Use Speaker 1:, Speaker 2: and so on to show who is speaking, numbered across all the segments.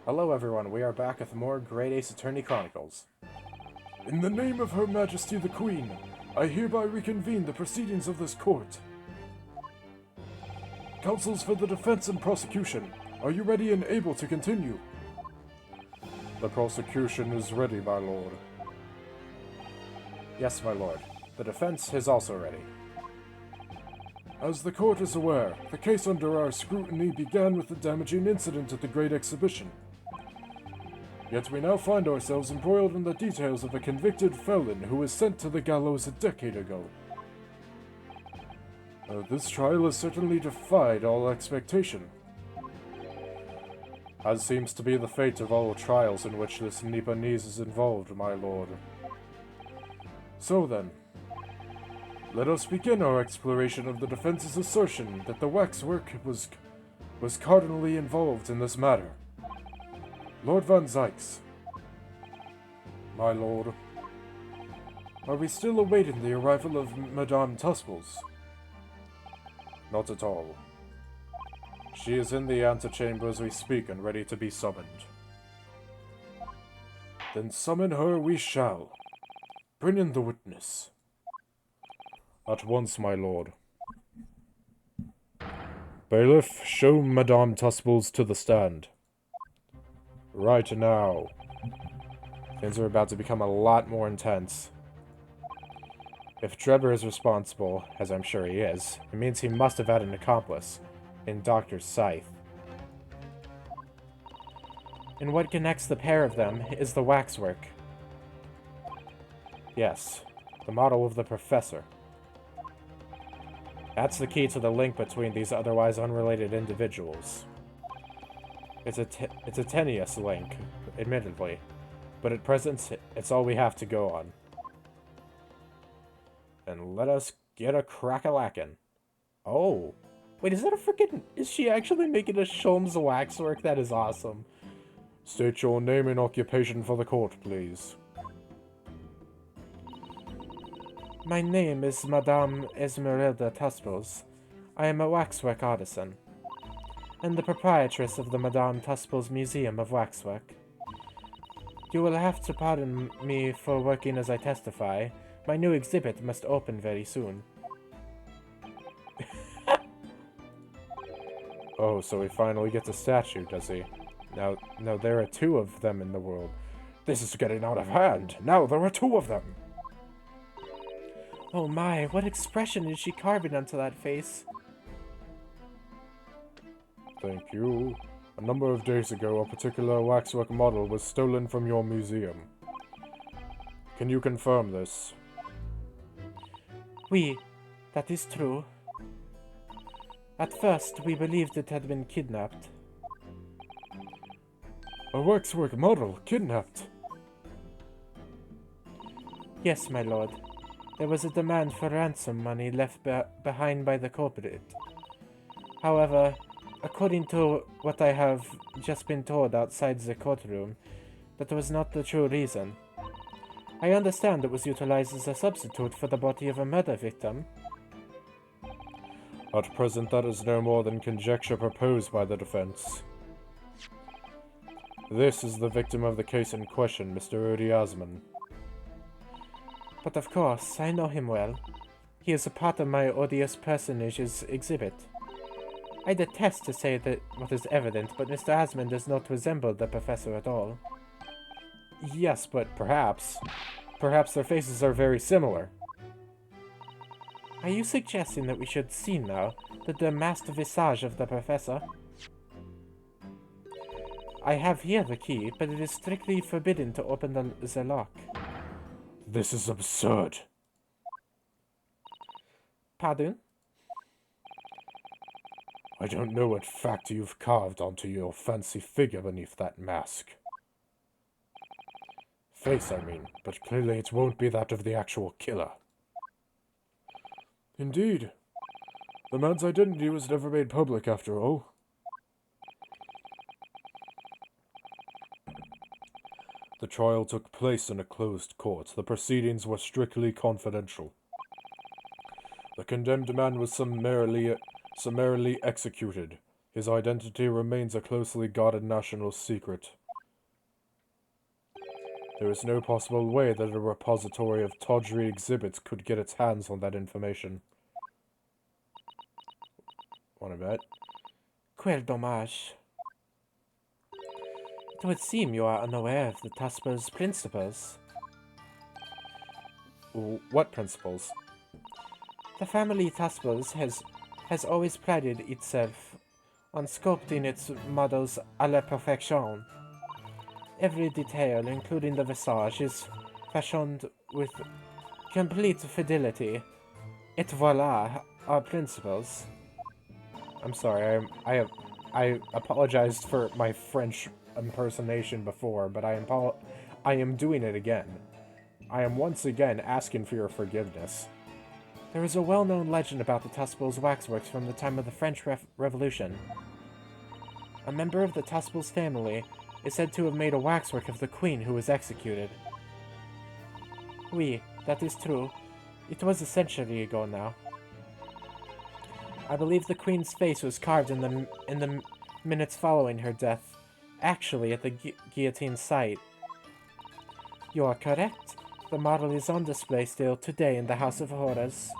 Speaker 1: Hello everyone, we are back with more Great Ace Attorney Chronicles.
Speaker 2: In the name of Her Majesty the Queen, I hereby reconvene the proceedings of this court. Counsels for the defense and prosecution, are you ready and able to continue?
Speaker 3: The prosecution is ready, my lord.
Speaker 1: Yes, my lord. The defense is also ready.
Speaker 2: As the court is aware, the case under our scrutiny began with the damaging incident at the Great Exhibition. Yet we now find ourselves embroiled in the details of a convicted felon who was sent to the gallows a decade ago. This trial has certainly defied all expectation.
Speaker 3: As seems to be the fate of all trials in which this Nipponese is involved, my lord.
Speaker 2: So then, let us begin our exploration of the defense's assertion that the Waxwork was cardinally involved in this matter. Lord Van Zykes.
Speaker 3: My lord.
Speaker 2: Are we still awaiting the arrival of Madame Tusspells?
Speaker 3: Not at all. She is in the antechamber as we speak and ready to be summoned.
Speaker 2: Then summon her we shall. Bring in the witness.
Speaker 3: At once, my lord. Bailiff, show Madame Tusspells to the stand. Right now.
Speaker 1: Things are about to become a lot more intense. If Trevor is responsible, as I'm sure he is, it means he must have had an accomplice in Dr. Scythe. And what connects the pair of them is the waxwork. Yes, the model of the professor. That's the key to the link between these otherwise unrelated individuals. It's a tenuous link, admittedly, but at present, it's all we have to go on. And let us get a crack-a-lackin'. Oh, wait, is that a freaking... Is she actually making a Sholmes waxwork? That is awesome.
Speaker 3: State your name and occupation for the court, please.
Speaker 4: My name is Madame Esmeralda Tusspells. I am a waxwork artisan, and the proprietress of the Madame Tusspells Museum of Waxwork. You will have to pardon me for working as I testify. My new exhibit must open very soon.
Speaker 1: Oh, so he finally gets a statue, does he? Now there are two of them in the world.
Speaker 2: This is getting out of hand. Now there are two of them.
Speaker 4: Oh my, what expression is she carving onto that face?
Speaker 3: Thank you. A number of days ago, a particular waxwork model was stolen from your museum. Can you confirm this?
Speaker 4: Oui, that is true. At first, we believed it had been kidnapped.
Speaker 2: A waxwork model kidnapped?
Speaker 4: Yes, my lord. There was a demand for ransom money left behind by the culprit. However, according to what I have just been told outside the courtroom, that was not the true reason. I understand it was utilized as a substitute for the body of a murder victim.
Speaker 3: At present, that is no more than conjecture proposed by the defense. This is the victim of the case in question, Mr. Udi Osman.
Speaker 4: But of course, I know him well. He is a part of my odious personage's exhibit. I detest to say that what is evident, but Mr. Osmond does not resemble the professor at all.
Speaker 1: Yes, but perhaps their faces are very similar.
Speaker 4: Are you suggesting that we should see now the masked visage of the professor? I have here the key, but it is strictly forbidden to open the lock.
Speaker 2: This is absurd.
Speaker 4: Pardon?
Speaker 3: I don't know what fact you've carved onto your fancy figure beneath that mask. Face, I mean, but clearly it won't be that of the actual killer.
Speaker 2: Indeed. The man's identity was never made public, after all.
Speaker 3: The trial took place in a closed court. The proceedings were strictly confidential. The condemned man was summarily executed. His identity remains a closely guarded national secret. There is no possible way that a repository of tawdry exhibits could get its hands on that information. Want to bet?
Speaker 4: Quel dommage. It would seem you are unaware of the Tusspells' principles.
Speaker 1: What principles?
Speaker 4: The family Tusspells has always prided itself on sculpting its models à la perfection. Every detail, including the visage, is fashioned with complete fidelity. Et voilà, our principles.
Speaker 1: I'm sorry, I apologized for my French impersonation before, but I am doing it again. I am once again asking for your forgiveness.
Speaker 4: There is a well-known legend about the Tusspells waxworks from the time of the French Revolution. A member of the Tusspells family is said to have made a waxwork of the queen who was executed. Oui, that is true. It was a century ago now. I believe the queen's face was carved in the minutes following her death, actually at the guillotine site. You are correct. The model is on display still today in the House of Horrors.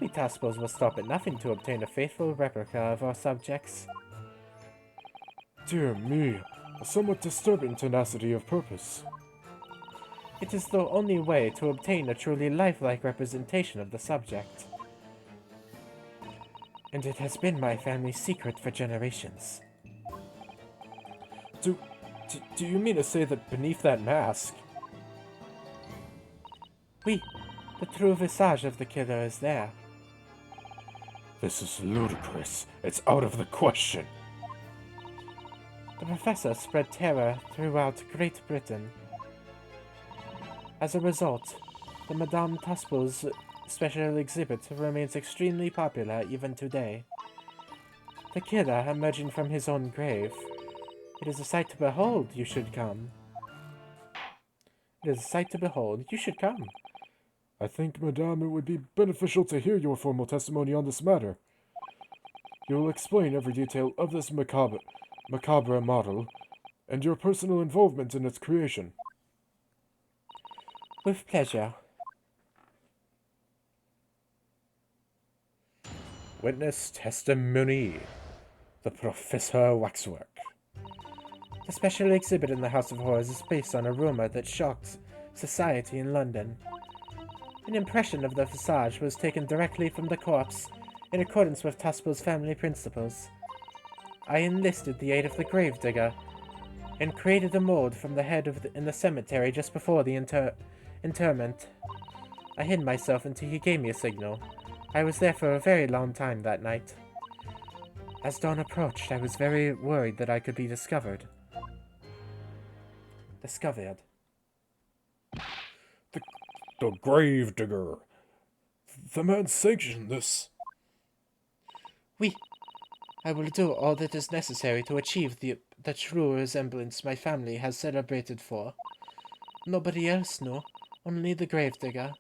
Speaker 4: We Tusspells will stop at nothing to obtain a faithful replica of our subjects.
Speaker 2: Dear me, a somewhat disturbing tenacity of purpose.
Speaker 4: It is the only way to obtain a truly lifelike representation of the subject. And it has been my family's secret for generations.
Speaker 1: Do you mean to say that beneath that mask?
Speaker 4: Oui, the true visage of the killer is there.
Speaker 3: This is ludicrous. It's out of the question.
Speaker 4: The professor spread terror throughout Great Britain. As a result, the Madame Tusspells special exhibit remains extremely popular even today. The killer emerging from his own grave. It is a sight to behold, you should come. It is a sight to behold, you should come.
Speaker 2: I think, Madame, it would be beneficial to hear your formal testimony on this matter. You will explain every detail of this macabre model, and your personal involvement in its creation.
Speaker 4: With pleasure.
Speaker 1: Witness testimony. The Professor Waxwork.
Speaker 4: The special exhibit in the House of Horrors is based on a rumor that shocked society in London. An impression of the visage was taken directly from the corpse, in accordance with Tusspells' family principles. I enlisted the aid of the gravedigger, and created a mold from the head in the cemetery just before the interment. I hid myself until he gave me a signal. I was there for a very long time that night. As dawn approached, I was very worried that I could be discovered. Discovered?
Speaker 3: The gravedigger. The man sanctioned this.
Speaker 4: Oui. I will do all that is necessary to achieve the true resemblance my family has celebrated for. Nobody else knew, only the gravedigger.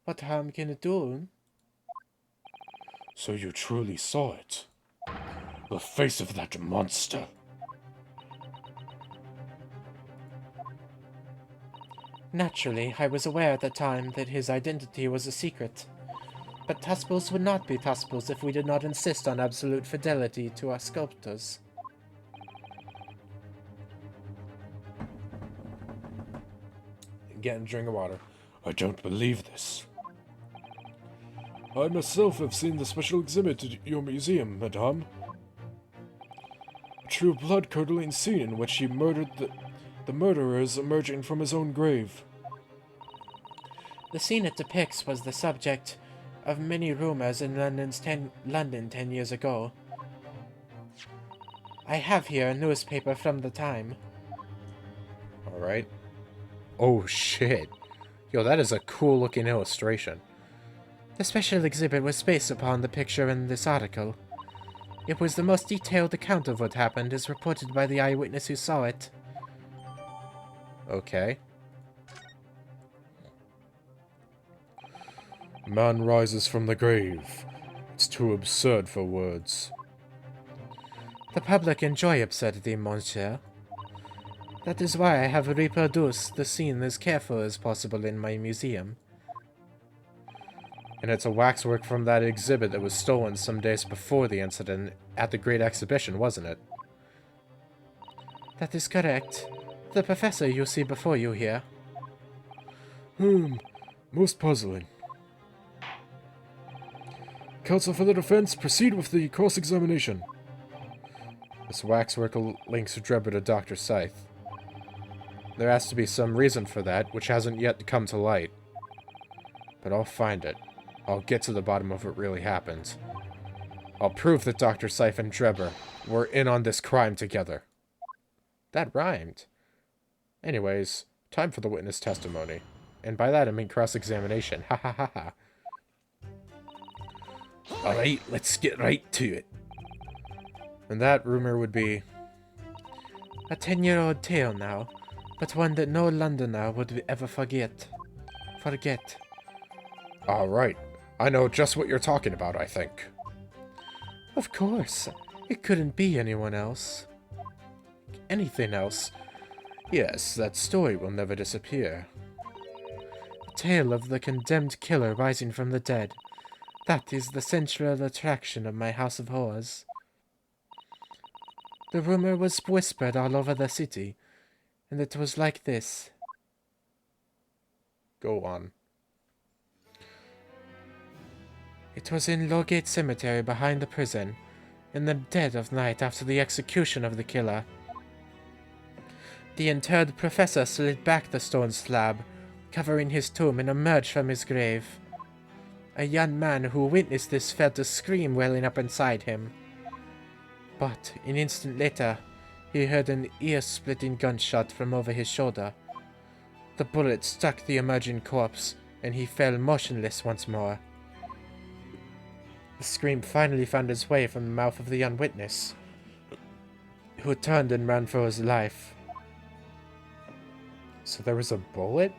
Speaker 4: What harm can it do?
Speaker 3: So you truly saw it? The face of that monster.
Speaker 4: Naturally, I was aware at the time that his identity was a secret. But Tusspells would not be Tusspells if we did not insist on absolute fidelity to our sculptors.
Speaker 1: Get a drink of water.
Speaker 3: I don't believe this.
Speaker 2: I myself have seen the special exhibit at your museum, Madame. A true blood-curdling scene in which he murdered the murderers emerging from his own grave.
Speaker 4: The scene it depicts was the subject of many rumors in London 10 years ago. I have here a newspaper from the time.
Speaker 1: Alright. Oh shit. Yo, that is a cool looking illustration.
Speaker 4: The special exhibit was based upon the picture in this article. It was the most detailed account of what happened as reported by the eyewitness who saw it.
Speaker 1: Okay.
Speaker 3: Man rises from the grave. It's too absurd for words.
Speaker 4: The public enjoy absurdity, monsieur. That is why I have reproduced the scene as careful as possible in my museum.
Speaker 1: And it's a waxwork from that exhibit that was stolen some days before the incident at the Great Exhibition, wasn't it?
Speaker 4: That is correct. The professor you see before you here.
Speaker 2: Most puzzling. Counsel for the defense, proceed with the cross-examination.
Speaker 1: This waxwork links Drebber to Dr. Scythe. There has to be some reason for that, which hasn't yet come to light. But I'll find it. I'll get to the bottom of what really happened. I'll prove that Dr. Scythe and Drebber were in on this crime together. That rhymed. Anyways, time for the witness testimony. And by that I mean cross-examination. Ha ha ha ha. Alright, let's get right to it. And that rumor would be...
Speaker 4: A 10-year-old tale now, but one that no Londoner would ever forget.
Speaker 1: Alright, I know just what you're talking about, I think.
Speaker 4: Of course, it couldn't be anyone else.
Speaker 1: Anything else? Yes, that story will never disappear.
Speaker 4: A tale of the condemned killer rising from the dead. That is the central attraction of my House of Horrors. The rumor was whispered all over the city, and it was like this.
Speaker 1: Go on.
Speaker 4: It was in Lowgate Cemetery behind the prison, in the dead of night after the execution of the killer. The interred professor slid back the stone slab, covering his tomb, and emerged from his grave. A young man who witnessed this felt a scream welling up inside him. But an instant later, he heard an ear-splitting gunshot from over his shoulder. The bullet struck the emerging corpse, and he fell motionless once more. The scream finally found its way from the mouth of the young witness, who turned and ran for his life.
Speaker 1: So there was a bullet?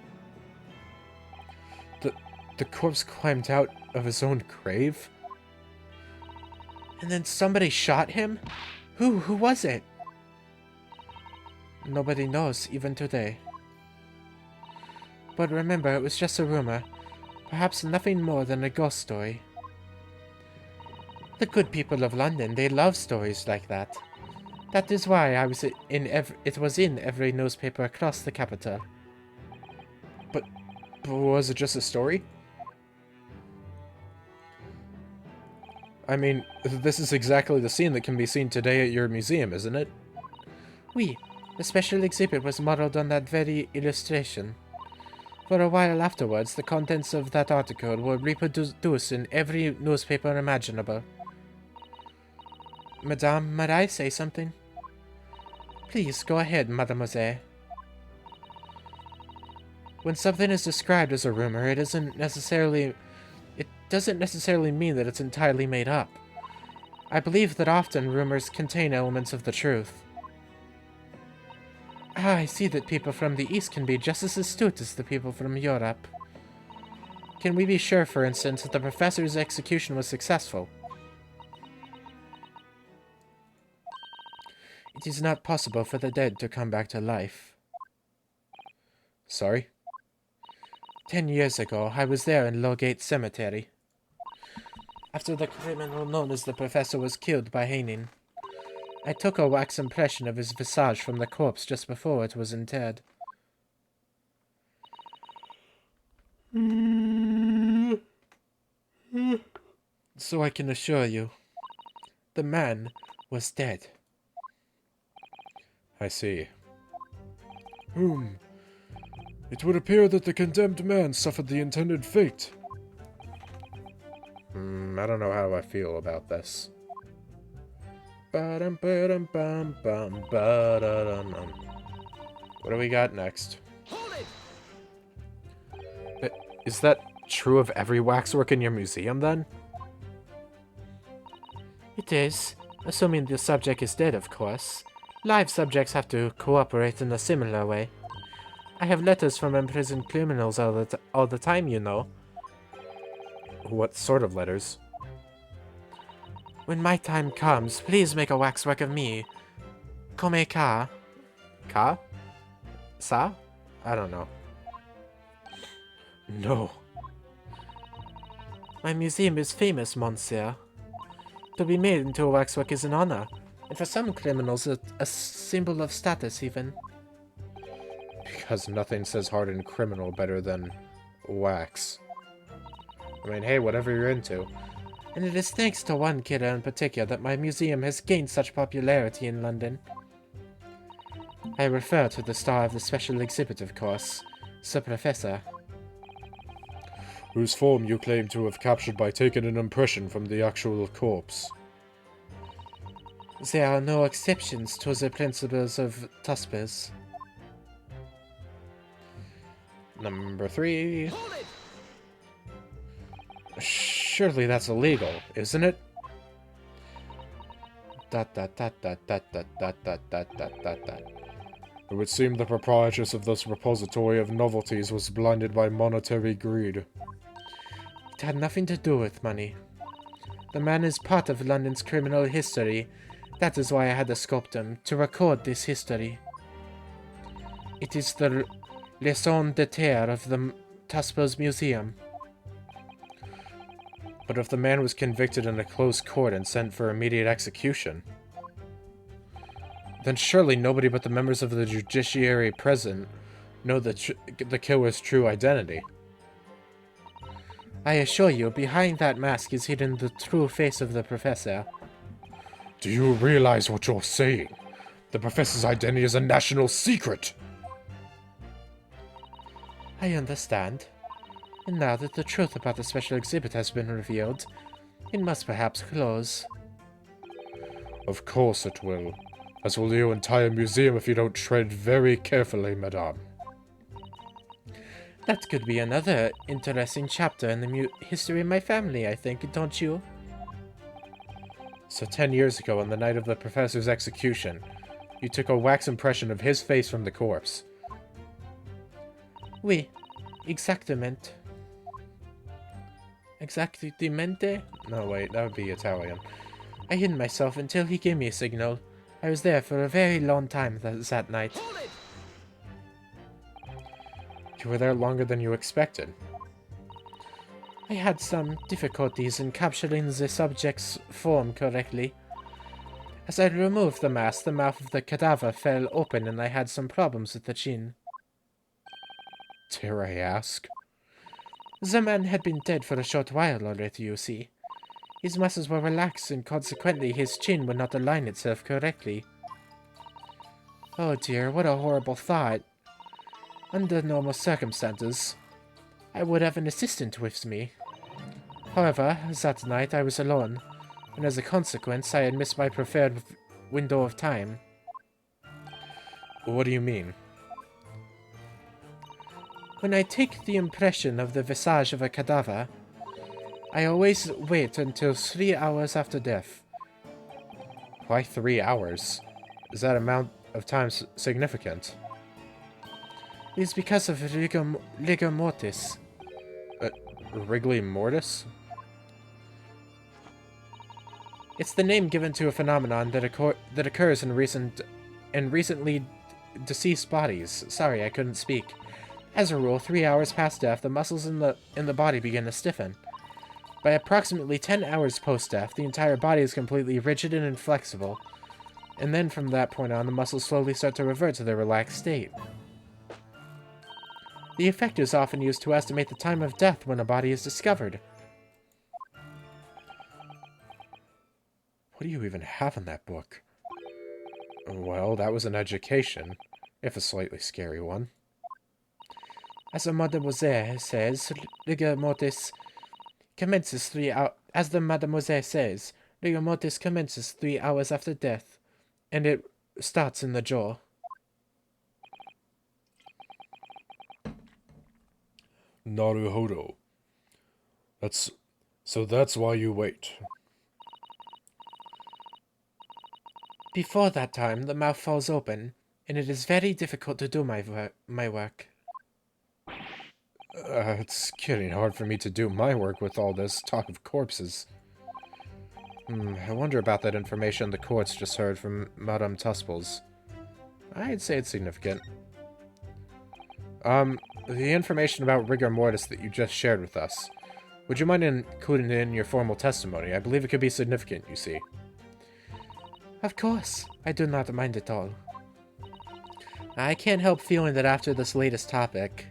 Speaker 1: The corpse climbed out of his own grave?
Speaker 4: And then somebody shot him? Who was it? Nobody knows, even today. But remember, it was just a rumor. Perhaps nothing more than a ghost story. The good people of London, they love stories like that. That is why it was in every newspaper across the capital.
Speaker 1: But was it just a story? I mean, this is exactly the scene that can be seen today at your museum, isn't it?
Speaker 4: Oui, the special exhibit was modeled on that very illustration. For a while afterwards, the contents of that article were reproduced in every newspaper imaginable. Madame, might I say something? Please, go ahead, mademoiselle. When something is described as a rumor, it doesn't necessarily mean that it's entirely made up. I believe that often rumors contain elements of the truth. I see that people from the East can be just as astute as the people from Europe. Can we be sure, for instance, that the professor's execution was successful? It is not possible for the dead to come back to life.
Speaker 1: Sorry?
Speaker 4: 10 years ago, I was there in Lowgate Cemetery. After the criminal known as the Professor was killed by hanging, I took a wax impression of his visage from the corpse just before it was interred. So I can assure you, the man was dead.
Speaker 1: I see.
Speaker 2: It would appear that the condemned man suffered the intended fate.
Speaker 1: I don't know how I feel about this. What do we got next? Is that true of every waxwork in your museum, then?
Speaker 4: It is, assuming the subject is dead, of course. Live subjects have to cooperate in a similar way. I have letters from imprisoned criminals all the time, you know.
Speaker 1: What sort of letters?
Speaker 4: When my time comes, please make a waxwork of me. Come ka?
Speaker 1: Ka? Sa? I don't know. No.
Speaker 4: My museum is famous, monsieur. To be made into a waxwork is an honor, and for some criminals, a symbol of status, even.
Speaker 1: Because nothing says hardened criminal better than wax. I mean, hey, whatever you're into.
Speaker 4: And it is thanks to one killer in particular that my museum has gained such popularity in London. I refer to the star of the special exhibit, of course, Sir Professor.
Speaker 3: Whose form you claim to have captured by taking an impression from the actual corpse.
Speaker 4: There are no exceptions to the principles of Tusspells.
Speaker 1: Number 3. Surely that's illegal, isn't it? Dot dot dot dot dot dot dot dot dot dot dot dot.
Speaker 3: It would seem the proprietress of this repository of novelties was blinded by monetary greed.
Speaker 4: It had nothing to do with money. The man is part of London's criminal history. That is why I had to sculpt him, to record this history. It is the raison d'etre of the Tusspells Museum.
Speaker 1: But if the man was convicted in a closed court and sent for immediate execution, then surely nobody but the members of the judiciary present know the killer's true identity.
Speaker 4: I assure you, behind that mask is hidden the true face of the professor.
Speaker 3: Do you realize what you're saying? The professor's identity is a national secret!
Speaker 4: I understand. And now that the truth about the special exhibit has been revealed, it must perhaps close.
Speaker 3: Of course it will. As will your entire museum if you don't tread very carefully, madame.
Speaker 4: That could be another interesting chapter in the history of my family, I think, don't you?
Speaker 1: So 10 years ago, on the night of the professor's execution, you took a wax impression of his face from the corpse.
Speaker 4: Oui, exactamente. Exactamente?
Speaker 1: No, wait, that would be Italian.
Speaker 4: I hid myself until he gave me a signal. I was there for a very long time that night.
Speaker 1: You were there longer than you expected.
Speaker 4: I had some difficulties in capturing the subject's form correctly. As I removed the mask, the mouth of the cadaver fell open and I had some problems with the chin.
Speaker 1: Dare I ask?
Speaker 4: The man had been dead for a short while already, you see. His muscles were relaxed and consequently his chin would not align itself correctly. Oh dear, what a horrible thought. Under normal circumstances, I would have an assistant with me. However, that night I was alone, and as a consequence I had missed my preferred window of time.
Speaker 1: What do you mean?
Speaker 4: When I take the impression of the visage of a cadaver, I always wait until 3 hours after death.
Speaker 1: Why 3 hours? Is that amount of time significant?
Speaker 4: It is because of rigor mortis.
Speaker 1: Wriggly mortis?
Speaker 4: It's the name given to a phenomenon that occurs in recently deceased bodies. Sorry, I couldn't speak. As a rule, 3 hours past death, the muscles in the body begin to stiffen. By approximately 10 hours post-death, the entire body is completely rigid and inflexible, and then from that point on, the muscles slowly start to revert to their relaxed state. The effect is often used to estimate the time of death when a body is discovered.
Speaker 1: What do you even have in that book? Well, that was an education, if a slightly scary one.
Speaker 4: As Mademoiselle says, rigor mortis commences 3 hours. As the Mademoiselle says, rigor mortis commences 3 hours after death, and it starts in the jaw.
Speaker 3: Naruhodo. That's why you wait.
Speaker 4: Before that time, the mouth falls open, and it is very difficult to do my work.
Speaker 1: It's getting hard for me to do my work with all this talk of corpses. I wonder about that information the courts just heard from Madame Tusspells. I'd say it's significant. The information about rigor mortis that you just shared with us. Would you mind including it in your formal testimony? I believe it could be significant, you see.
Speaker 4: Of course, I do not mind at all. I can't help feeling that after this latest topic,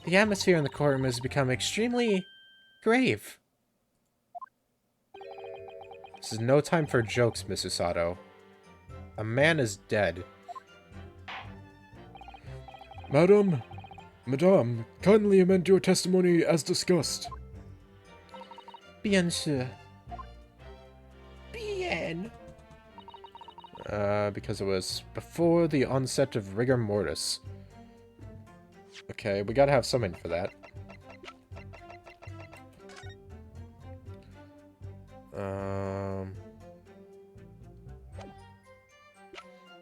Speaker 4: the atmosphere in the courtroom has become extremely grave.
Speaker 1: This is no time for jokes, Mrs. Sato. A man is dead.
Speaker 2: Madam, kindly amend your testimony as discussed.
Speaker 4: Bien sûr. Bien.
Speaker 1: Because it was before the onset of rigor mortis. Okay, we gotta have something for that.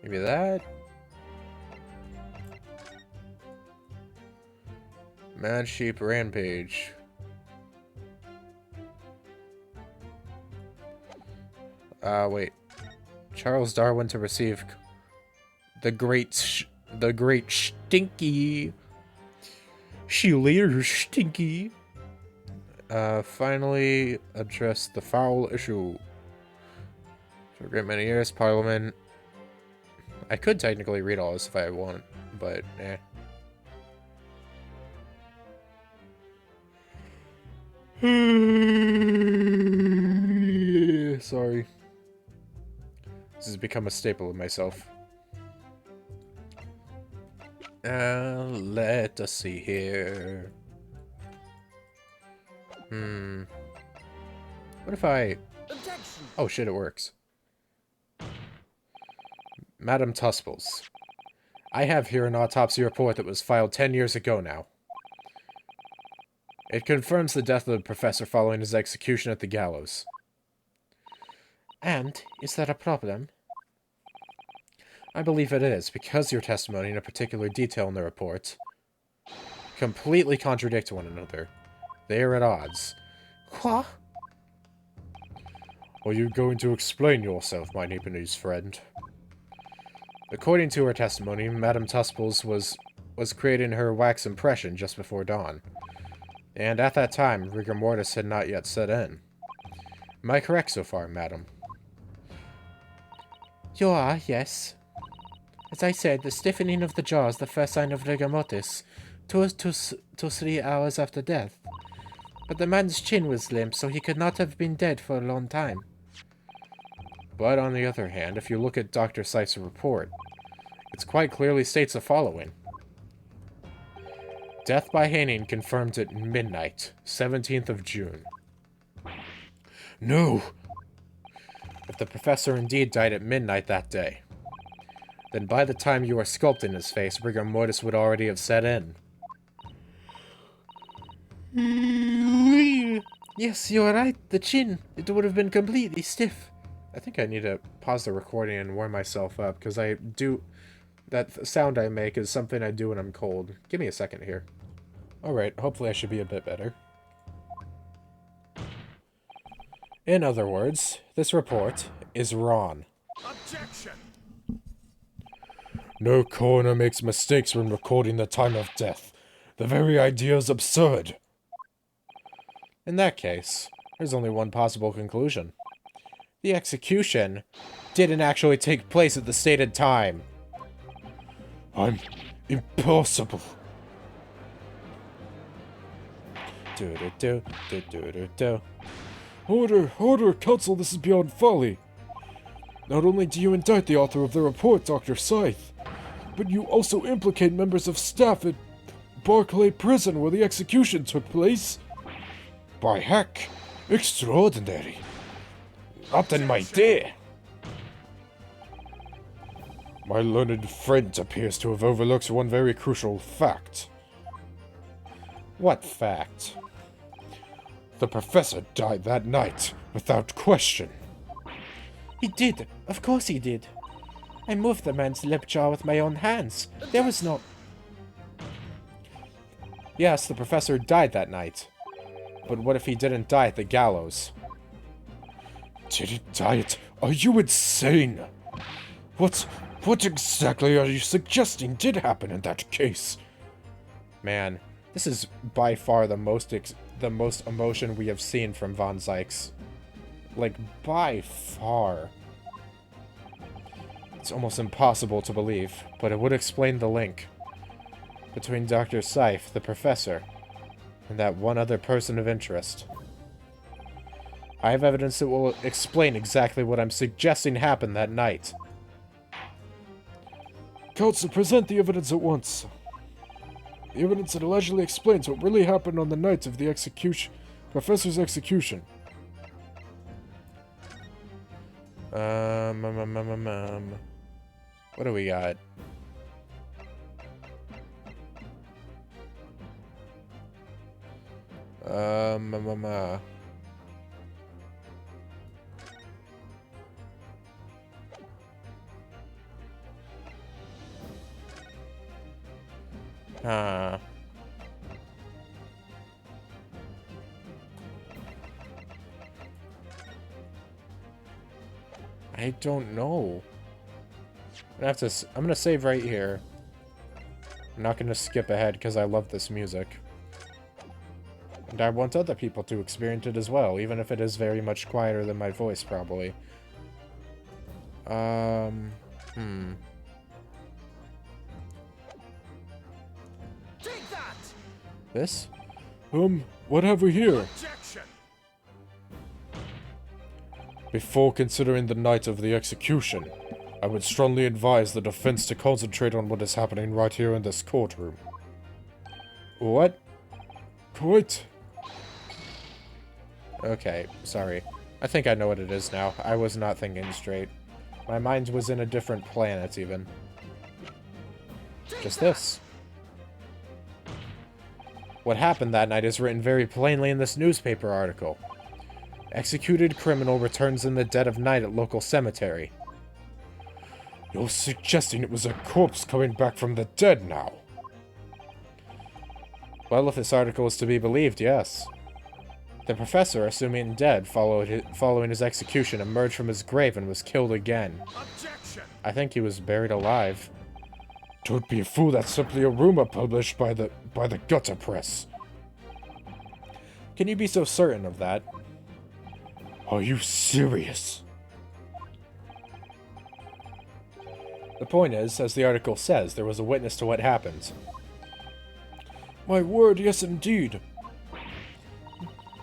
Speaker 1: Maybe that? Mad Sheep Rampage. Wait. Charles Darwin to receive the great stinky. See you later, stinky. Finally address the foul issue. For a great many years, Parliament. I could technically read all this if I want, but eh. Sorry. This has become a staple of myself. Let us see here. What if I... Oh shit, it works. Madame Tusspells. I have here an autopsy report that was filed 10 years ago now. It confirms the death of the professor following his execution at the gallows.
Speaker 4: And, is that a problem?
Speaker 1: I believe it is, because your testimony and a particular detail in the report completely contradict one another. They are at odds.
Speaker 4: What?
Speaker 1: Are you going to explain yourself, my Nepalese friend? According to her testimony, Madame Tusspells was creating her wax impression just before dawn. And at that time, rigor mortis had not yet set in. Am I correct so far, madam?
Speaker 4: You are, yes. As I said, the stiffening of the jaw is the first sign of rigor mortis, 2 to 3 hours after death. But the man's chin was limp, so he could not have been dead for a long time.
Speaker 1: But on the other hand, if you look at Dr. Sykes' report, it quite clearly states the following. Death by hanging confirmed at midnight, 17th of June.
Speaker 2: No!
Speaker 1: If the professor indeed died at midnight that day, then by the time you are sculpting his face, rigor mortis would already have set in.
Speaker 4: Yes, you are right. The chin. It would have been completely stiff.
Speaker 1: I think I need to pause the recording and warm myself up, because I do... That sound I make is something I do when I'm cold. Give me a second here. Alright, hopefully I should be a bit better. In other words, this report is wrong.
Speaker 2: Objection!
Speaker 3: No coroner makes mistakes when recording the time of death. The very idea is absurd.
Speaker 1: In that case, there's only one possible conclusion. The execution didn't actually take place at the stated time.
Speaker 3: I'm impossible.
Speaker 1: Do-do-do.
Speaker 2: Order, counsel, this is beyond folly. Not only do you indict the author of the report, Dr. Scythe, but you also implicate members of staff at Barclay Prison where the execution took place.
Speaker 3: By heck, extraordinary. Not in my day. My learned friend appears to have overlooked one very crucial fact.
Speaker 1: What fact?
Speaker 3: The professor died that night, without question.
Speaker 4: He did. Of course he did. I moved the man's lip jaw with my own hands. There was no...
Speaker 1: Yes, the professor died that night. But what if he didn't die at the gallows?
Speaker 3: Did he die? Are you insane? What exactly are you suggesting did happen in that case?
Speaker 1: Man, this is by far the most emotion we have seen from Von Zykes. Like, by far. It's almost impossible to believe, but it would explain the link between Dr. Scythe, the professor, and that one other person of interest. I have evidence that will explain exactly what I'm suggesting happened that night.
Speaker 2: Counsel, present the evidence at once. The evidence that allegedly explains what really happened on the night of the Professor's execution.
Speaker 1: What do we got? I don't know. I'm gonna save right here. I'm not gonna skip ahead because I love this music. And I want other people to experience it as well, even if it is very much quieter than my voice, probably. This?
Speaker 2: What have we here?
Speaker 3: Before considering the night of the execution, I would strongly advise the defense to concentrate on what is happening right here in this courtroom.
Speaker 1: What?
Speaker 2: Quite.
Speaker 1: Okay, sorry. I think I know what it is now. I was not thinking straight. My mind was in a different planet, even. Just this. What happened that night is written very plainly in this newspaper article. Executed criminal returns in the dead of night at local cemetery.
Speaker 3: You're suggesting it was a corpse coming back from the dead now?
Speaker 1: Well, if this article is to be believed, yes. The professor, assuming dead following his execution, emerged from his grave and was killed again. Objection! I think he was buried alive.
Speaker 3: Don't be a fool, that's simply a rumor published by the gutter press.
Speaker 1: Can you be so certain of that?
Speaker 3: Are you serious?
Speaker 1: The point is, as the article says, there was a witness to what happened.
Speaker 2: My word, yes indeed.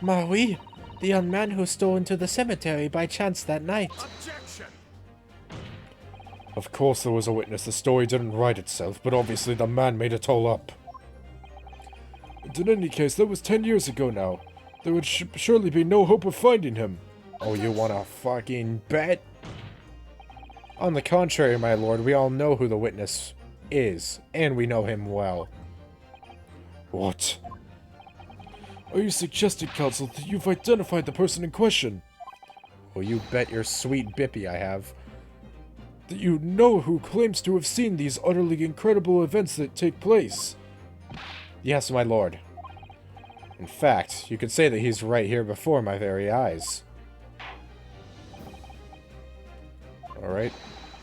Speaker 4: Maui, the young man who stole into the cemetery by chance that night.
Speaker 2: Objection!
Speaker 3: Of course there was a witness. The story didn't write itself, but obviously the man made it all up.
Speaker 2: In any case, that was 10 years ago now. There would surely be no hope of finding him.
Speaker 1: Oh, you wanna fucking bet? On the contrary, my lord, we all know who the witness is, and we know him well.
Speaker 3: What?
Speaker 2: Are you suggesting, Counsel, that you've identified the person in question?
Speaker 1: Oh, you bet your sweet bippy I have.
Speaker 2: That you know who claims to have seen these utterly incredible events that take place?
Speaker 1: Yes, my lord. In fact, you could say that he's right here before my very eyes. Alright.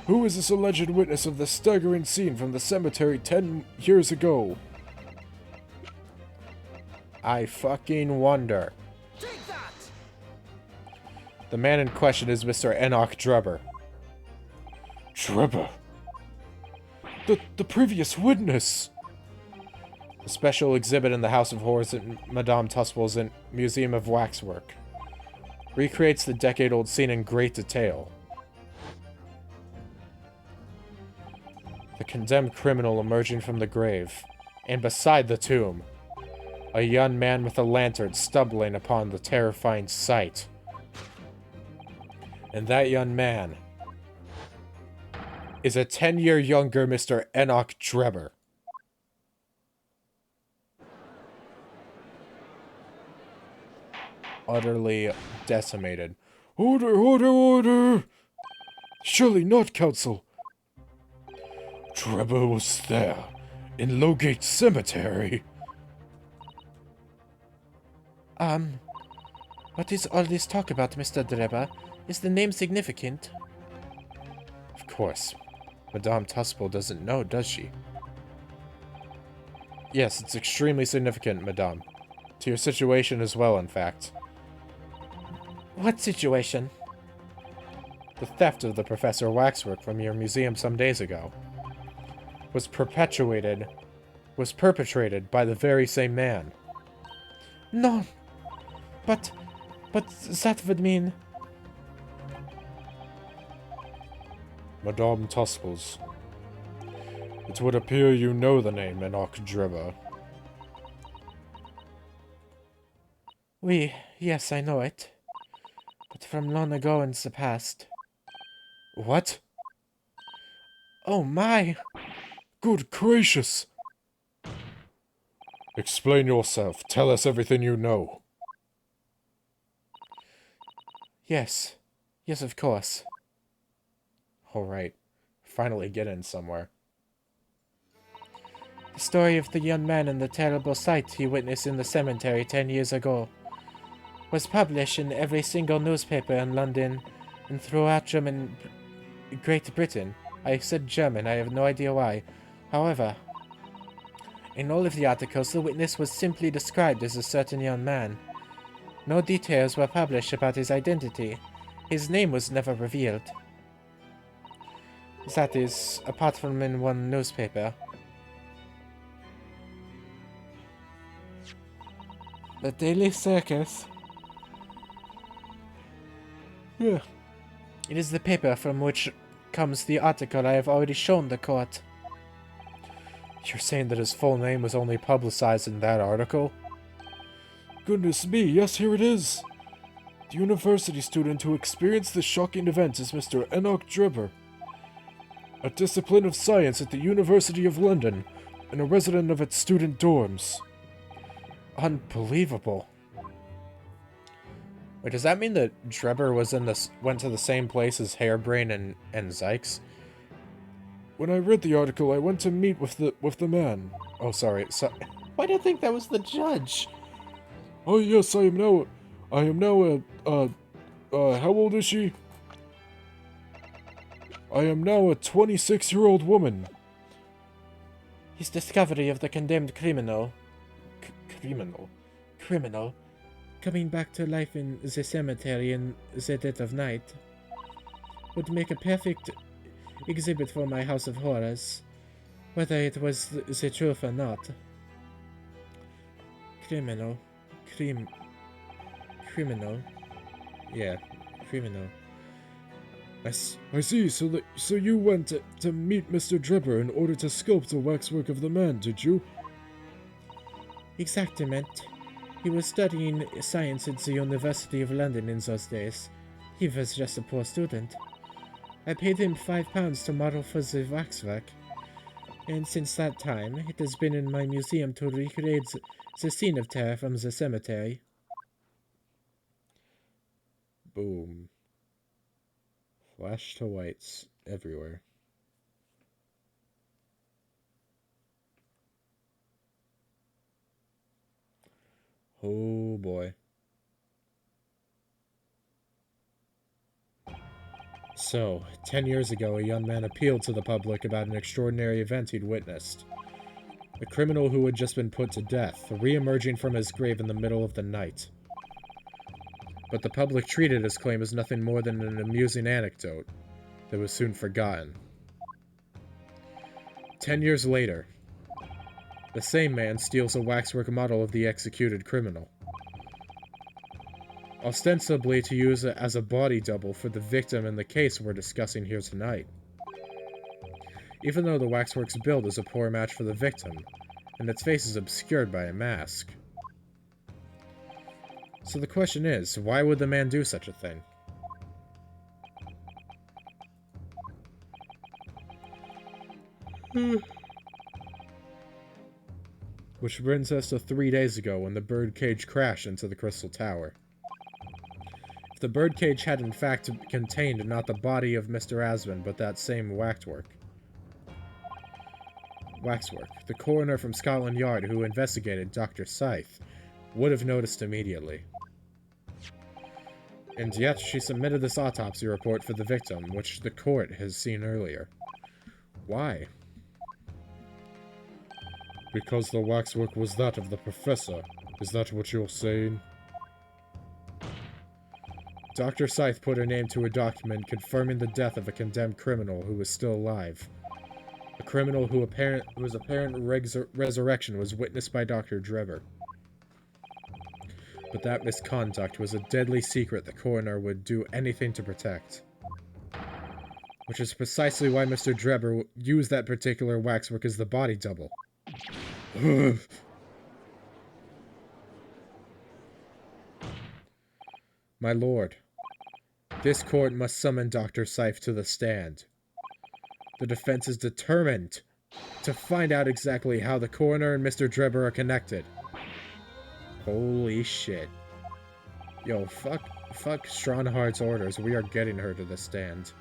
Speaker 2: Who is this alleged witness of the staggering scene from the cemetery 10 years ago?
Speaker 1: I fucking wonder. Take that! The man in question is Mr. Enoch Drebber.
Speaker 3: Drebber?
Speaker 2: The previous witness!
Speaker 1: A special exhibit in the House of Horrors at Madame Tusspells' Museum of Waxwork. Recreates the decade-old scene in great detail. The condemned criminal emerging from the grave, and beside the tomb, a young man with a lantern stumbling upon the terrifying sight. And that young man is a 10-year younger Mr. Enoch Drebber. Utterly decimated.
Speaker 2: Order, order, order! Surely not, Counsel.
Speaker 3: Drebber was there, in Lowgate Cemetery.
Speaker 4: What is all this talk about, Mr. Drebber? Is the name significant?
Speaker 1: Of course. Madame Tusspells doesn't know, does she? Yes, it's extremely significant, Madame. To your situation as well, in fact.
Speaker 4: What situation?
Speaker 1: The theft of the Professor Waxwork from your museum some days ago was perpetrated by the very same man.
Speaker 4: No. But that would mean...
Speaker 3: Madame Tusspells. It would appear you know the name Enoch Drebber.
Speaker 4: Oui, yes, I know it. But from long ago in the past.
Speaker 1: What?
Speaker 4: Oh my!
Speaker 3: Good gracious! Explain yourself. Tell us everything you know.
Speaker 4: Yes. Yes, of course.
Speaker 1: Alright. Finally get in somewhere.
Speaker 4: The story of the young man and the terrible sight he witnessed in the cemetery 10 years ago was published in every single newspaper in London and throughout Great Britain. I said German, I have no idea why. However, in all of the articles, the witness was simply described as a certain young man. No details were published about his identity. His name was never revealed. That is, apart from in one newspaper. The Daily Circus. Yeah. It is the paper from which comes the article I have already shown the court.
Speaker 1: You're saying that his full name was only publicized in that article?
Speaker 2: Goodness me, yes, here it is. The university student who experienced this shocking event is Mr. Enoch Drebber, a discipline of science at the University of London, and a resident of its student dorms.
Speaker 1: Unbelievable. Wait, does that mean that Drebber went to the same place as Harebrain and Zykes?
Speaker 2: When I read the article, I went to meet with the man.
Speaker 1: Oh, sorry.
Speaker 4: Why do you think that was the judge?
Speaker 2: Oh yes, I am now how old is she? I am now a 26-year-old woman.
Speaker 4: His discovery of the condemned criminal, coming back to life in the cemetery in the dead of night, would make a perfect exhibit for my House of Horrors, whether it was the truth or not. Criminal. Yeah, criminal.
Speaker 2: I see. So you went to meet Mr. Drebber in order to sculpt a waxwork of the man, did you?
Speaker 4: Exactement. He was studying science at the University of London in those days. He was just a poor student. I paid him £5 to model for the waxwork, and since that time, it has been in my museum to recreate the scene of terror from the cemetery.
Speaker 1: Boom. Flash to whites everywhere. Oh boy. So, 10 years ago, a young man appealed to the public about an extraordinary event he'd witnessed. A criminal who had just been put to death, re-emerging from his grave in the middle of the night. But the public treated his claim as nothing more than an amusing anecdote that was soon forgotten. 10 years later, the same man steals a waxwork model of the executed criminal, ostensibly to use it as a body double for the victim in the case we're discussing here tonight. Even though the waxwork's build is a poor match for the victim, and its face is obscured by a mask. So the question is, why would the man do such a thing? Which brings us to 3 days ago when the birdcage crashed into the Crystal Tower. If the birdcage had in fact contained not the body of Mr. Asmund, but that same Waxwork, the coroner from Scotland Yard who investigated Dr. Scythe would have noticed immediately. And yet she submitted this autopsy report for the victim, which the court has seen earlier. Why?
Speaker 3: Because the waxwork was that of the professor. Is that what you're saying?
Speaker 1: Dr. Scythe put her name to a document confirming the death of a condemned criminal who was still alive. A criminal whose apparent resurrection was witnessed by Dr. Drebber. But that misconduct was a deadly secret the coroner would do anything to protect. Which is precisely why Mr. Drebber used that particular waxwork as the body double. My lord, this court must summon Dr. Scythe to the stand. The defense is determined to find out exactly how the coroner and Mr. Drebber are connected. Holy shit. Yo, fuck Strongheart's orders. We are getting her to the stand.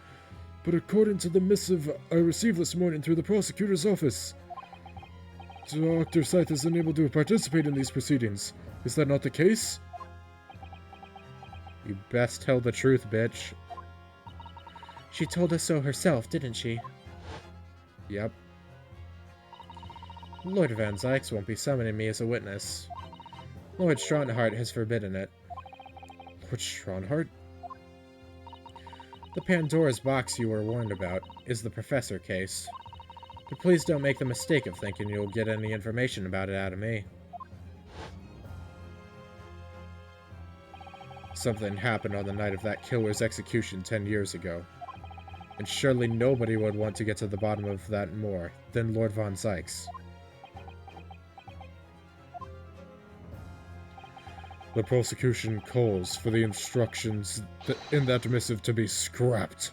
Speaker 3: But according to the missive I received this morning through the prosecutor's office, Dr. Scythe is unable to participate in these proceedings. Is that not the case?
Speaker 1: You best tell the truth, bitch.
Speaker 4: She told us so herself, didn't she?
Speaker 1: Yep. Lord Van Zykes won't be summoning me as a witness. Lord Strongheart has forbidden it.
Speaker 3: Lord Strongheart?
Speaker 1: The Pandora's box you were warned about is the Professor case. But please don't make the mistake of thinking you'll get any information about it out of me. Something happened on the night of that killer's execution 10 years ago. And surely nobody would want to get to the bottom of that more than Lord Von Zykes.
Speaker 3: The prosecution calls for the instructions in that missive to be scrapped.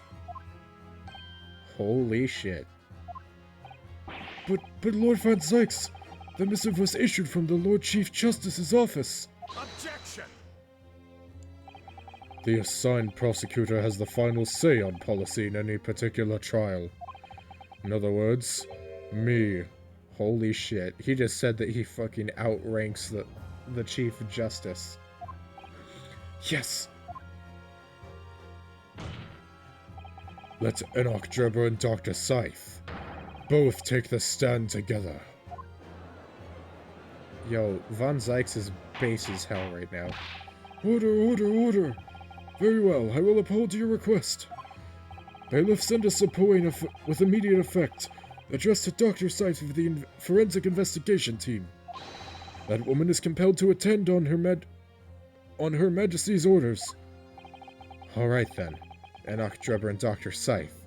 Speaker 1: Holy shit.
Speaker 3: But Lord Van Zykes, the missive was issued from the Lord Chief Justice's office.
Speaker 2: Objection!
Speaker 3: The assigned prosecutor has the final say on policy in any particular trial. In other words, me.
Speaker 1: Holy shit. He just said that he fucking outranks the Chief Justice.
Speaker 3: Yes! Let Enoch Drebber and Dr. Scythe both take the stand together.
Speaker 1: Yo, Von Zykes is base as hell right now.
Speaker 3: Order, order, order! Very well, I will uphold your request. Bailiff, send a subpoena with immediate effect, addressed to Dr. Scythe of the Forensic Investigation Team. That woman is compelled to attend on Her Majesty's orders.
Speaker 1: Alright then, Enoch Drebber and Dr. Scythe.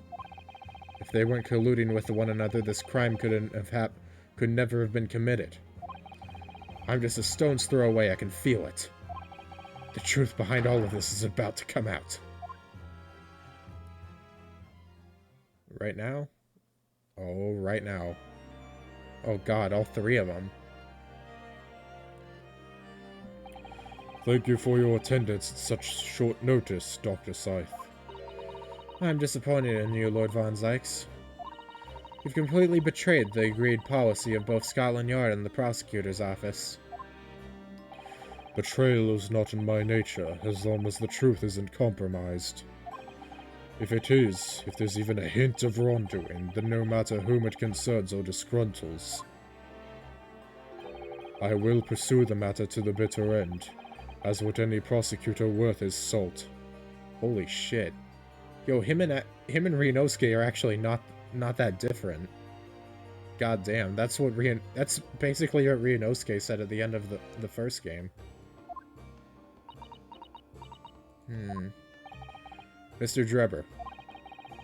Speaker 1: If they weren't colluding with one another, this crime could never have been committed. I'm just a stone's throw away, I can feel it. The truth behind all of this is about to come out. Right now? Oh, right now. Oh god, all three of them.
Speaker 3: Thank you for your attendance at such short notice, Dr. Scythe.
Speaker 1: I'm disappointed in you, Lord Von Zykes. You've completely betrayed the agreed policy of both Scotland Yard and the prosecutor's office.
Speaker 3: Betrayal is not in my nature, as long as the truth isn't compromised. If it is, if there's even a hint of wrongdoing, then no matter whom it concerns or disgruntles, I will pursue the matter to the bitter end, as would any prosecutor worth his salt.
Speaker 1: Holy shit. Yo, him and Ryunosuke are actually not that different. God damn, that's basically what Ryunosuke said at the end of the first game. Mr. Drebber,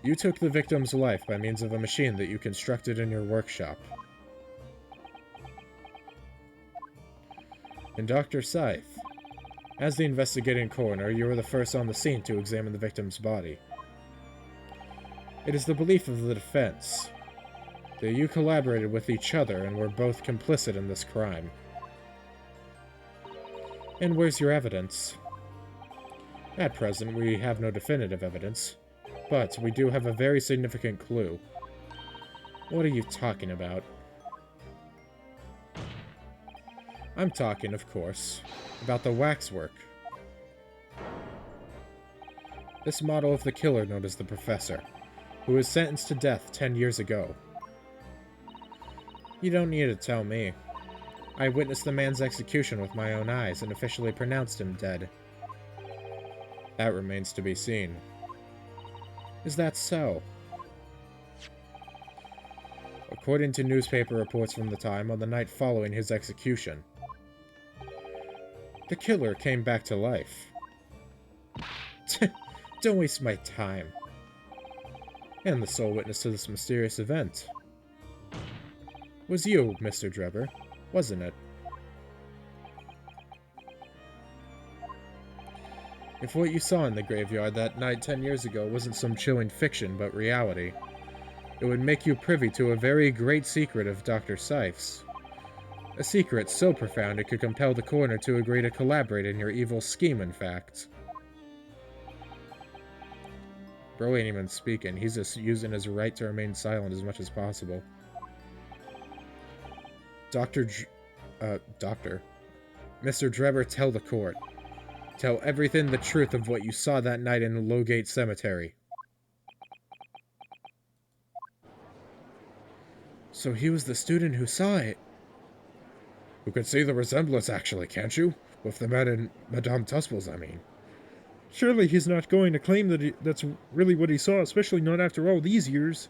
Speaker 1: you took the victim's life by means of a machine that you constructed in your workshop. And Dr. Scythe, as the investigating coroner, you were the first on the scene to examine the victim's body. It is the belief of the defense that you collaborated with each other and were both complicit in this crime. And where's your evidence? At present, we have no definitive evidence, but we do have a very significant clue. What are you talking about? I'm talking, of course, about the waxwork. This model of the killer known as the Professor, who was sentenced to death 10 years ago. You don't need to tell me. I witnessed the man's execution with my own eyes and officially pronounced him dead. That remains to be seen. Is that so? According to newspaper reports from the time on the night following his execution, the killer came back to life. Don't waste my time. And the sole witness to this mysterious event was you, Mr. Drebber, wasn't it? If what you saw in the graveyard that night 10 years ago wasn't some chilling fiction but reality, it would make you privy to a very great secret of Dr. Scythe's. A secret so profound it could compel the coroner to agree to collaborate in your evil scheme, in fact. Bro ain't even speaking, he's just using his right to remain silent as much as possible. Mr. Drebber, tell the court. Tell everything the truth of what you saw that night in Lowgate Cemetery. So he was the student who saw it. You can see the resemblance, actually, can't you? With the man in Madame Tusspells, I mean. Surely he's not going to claim that that's really what he saw, especially not after all these years.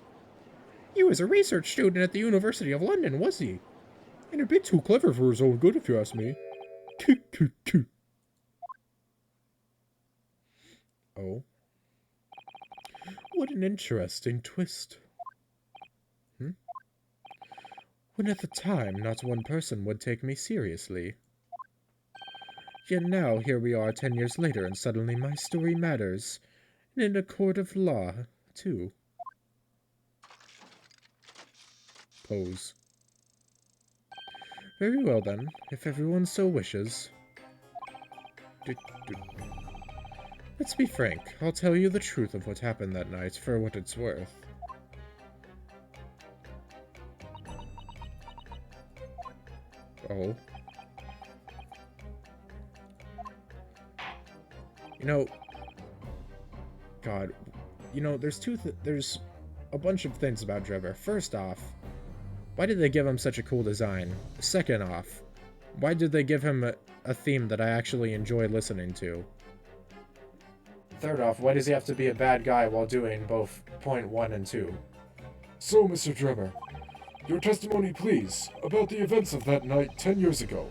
Speaker 1: He was a research student at the University of London, was he? And a bit too clever for his own good, if you ask me. Oh. What an interesting twist. When at the time not one person would take me seriously. Yet now here we are 10 years later and suddenly my story matters. And in a court of law, too. Pose. Very well then, if everyone so wishes. Let's be frank, I'll tell you the truth of what happened that night for what it's worth. Oh. You know, God, you know, there's a bunch of things about Drebber. First off, why did they give him such a cool design? Second off, why did they give him a theme that I actually enjoy listening to? Third off, why does he have to be a bad guy while doing both point 1 and 2?
Speaker 2: So, Mr. Drebber, your testimony, please, about the events of that night 10 years ago.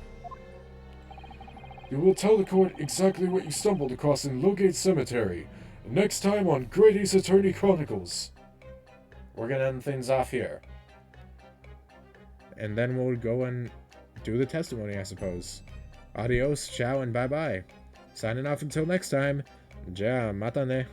Speaker 2: You will tell the court exactly what you stumbled across in Lowgate Cemetery, next time on Great Ace Attorney Chronicles.
Speaker 1: We're gonna end things off here. And then we'll go and do the testimony, I suppose. Adios, ciao, and bye-bye. Signing off until next time. Ja, matane.